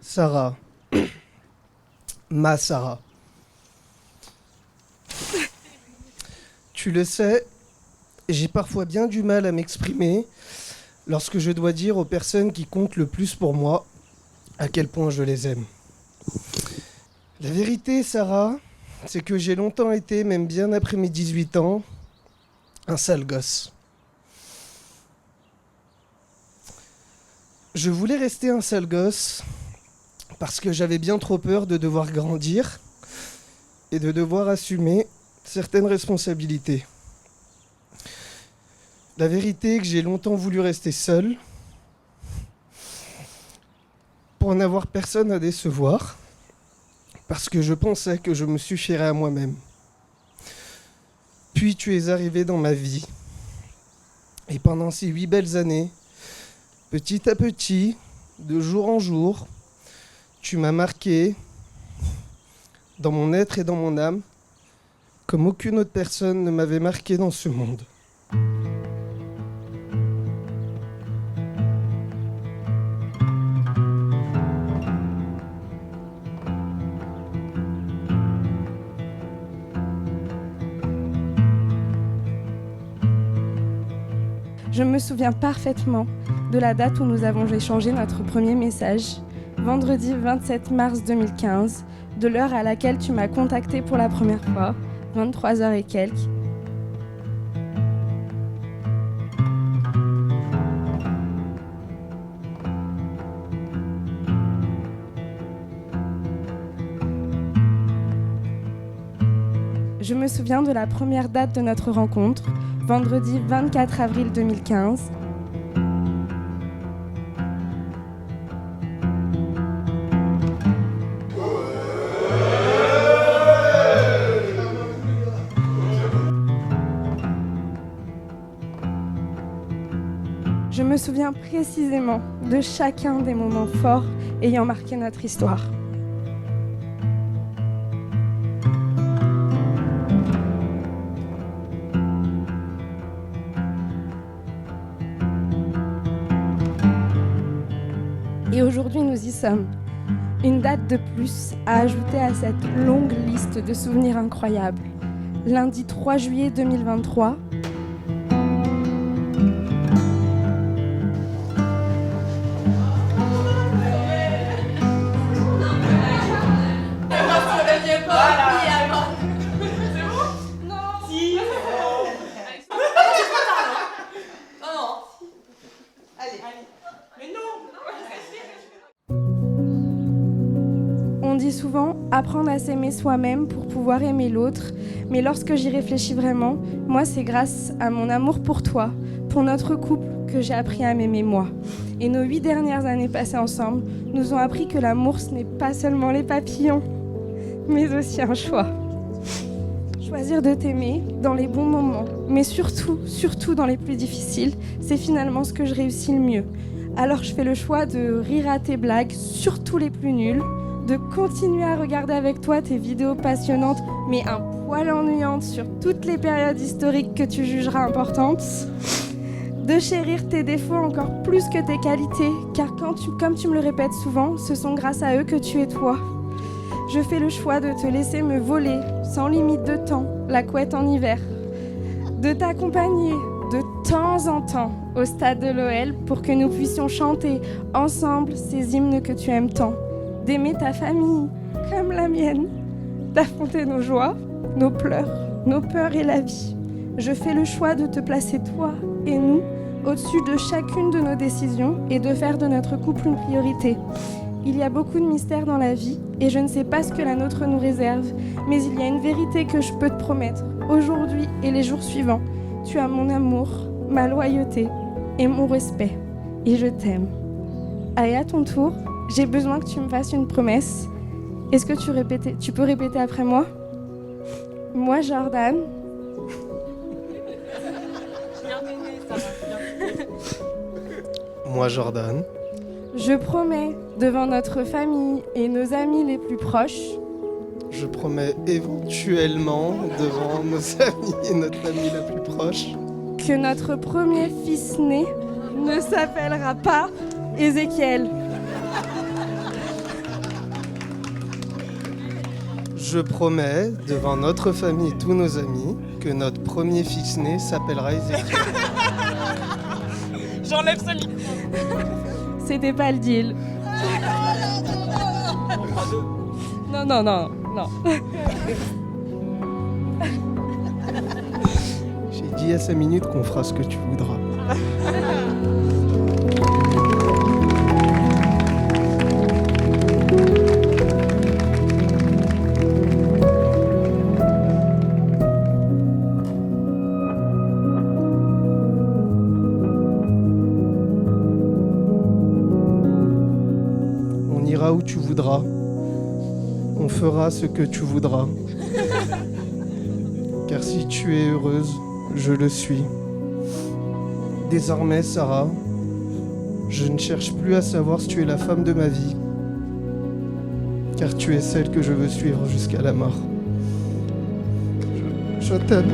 Sarah. Ma Sarah. Tu le sais, j'ai parfois bien du mal à m'exprimer lorsque je dois dire aux personnes qui comptent le plus pour moi à quel point je les aime. La vérité, Sarah, c'est que j'ai longtemps été, même bien après mes 18 ans, un sale gosse. Je voulais rester un sale gosse parce que j'avais bien trop peur de devoir grandir et de devoir assumer certaines responsabilités. La vérité est que j'ai longtemps voulu rester seul pour n'avoir personne à décevoir parce que je pensais que je me suffirais à moi-même. Puis tu es arrivé dans ma vie et pendant ces 8 belles années, petit à petit, de jour en jour, tu m'as marqué dans mon être et dans mon âme comme aucune autre personne ne m'avait marqué dans ce monde. Je me souviens parfaitement de la date où nous avons échangé notre premier message, vendredi 27 mars 2015, de l'heure à laquelle tu m'as contacté pour la première fois, 23h et quelques. Je me souviens de la première date de notre rencontre, vendredi 24 avril 2015. Je me souviens précisément de chacun des moments forts ayant marqué notre histoire. Et aujourd'hui, nous y sommes. Une date de plus à ajouter à cette longue liste de souvenirs incroyables. Lundi 3 juillet 2023. On dit souvent apprendre à s'aimer soi-même pour pouvoir aimer l'autre, mais lorsque j'y réfléchis vraiment, moi c'est grâce à mon amour pour toi, pour notre couple, que j'ai appris à m'aimer moi. Et nos 8 dernières années passées ensemble nous ont appris que l'amour ce n'est pas seulement les papillons, mais aussi un choix. Choisir de t'aimer dans les bons moments, mais surtout dans les plus difficiles, c'est finalement ce que je réussis le mieux. Alors je fais le choix de rire à tes blagues, surtout les plus nulles, de continuer à regarder avec toi tes vidéos passionnantes, mais un poil ennuyantes sur toutes les périodes historiques que tu jugeras importantes, de chérir tes défauts encore plus que tes qualités, car comme tu me le répètes souvent, ce sont grâce à eux que tu es toi. Je fais le choix de te laisser me voler, sans limite de temps, la couette en hiver, de t'accompagner de temps en temps au stade de l'OL pour que nous puissions chanter ensemble ces hymnes que tu aimes tant, d'aimer ta famille comme la mienne, d'affronter nos joies, nos pleurs, nos peurs et la vie. Je fais le choix de te placer toi et nous au-dessus de chacune de nos décisions et de faire de notre couple une priorité. Il y a beaucoup de mystères dans la vie et je ne sais pas ce que la nôtre nous réserve, mais il y a une vérité que je peux te promettre, aujourd'hui et les jours suivants. Tu as mon amour, ma loyauté et mon respect. Et je t'aime. Et à ton tour, j'ai besoin que tu me fasses une promesse. Est-ce que tu peux répéter après moi ? Moi, Jordan. Moi, Jordan. Je promets devant notre famille et nos amis les plus proches. Je promets éventuellement devant nos amis et notre famille la plus proche que notre premier fils né ne s'appellera pas Ézéchiel. Je promets, devant notre famille et tous nos amis, que notre premier fils-né s'appellera Ézéchiel. J'enlève ce micro. C'était pas le deal. Non. J'ai dit à 5 minutes qu'on fera ce que tu voudras. On ira où tu voudras. On fera ce que tu voudras. Car si tu es heureuse, je le suis. Désormais, Sarah, je ne cherche plus à savoir si tu es la femme de ma vie. Car tu es celle que je veux suivre jusqu'à la mort. Je t'aime.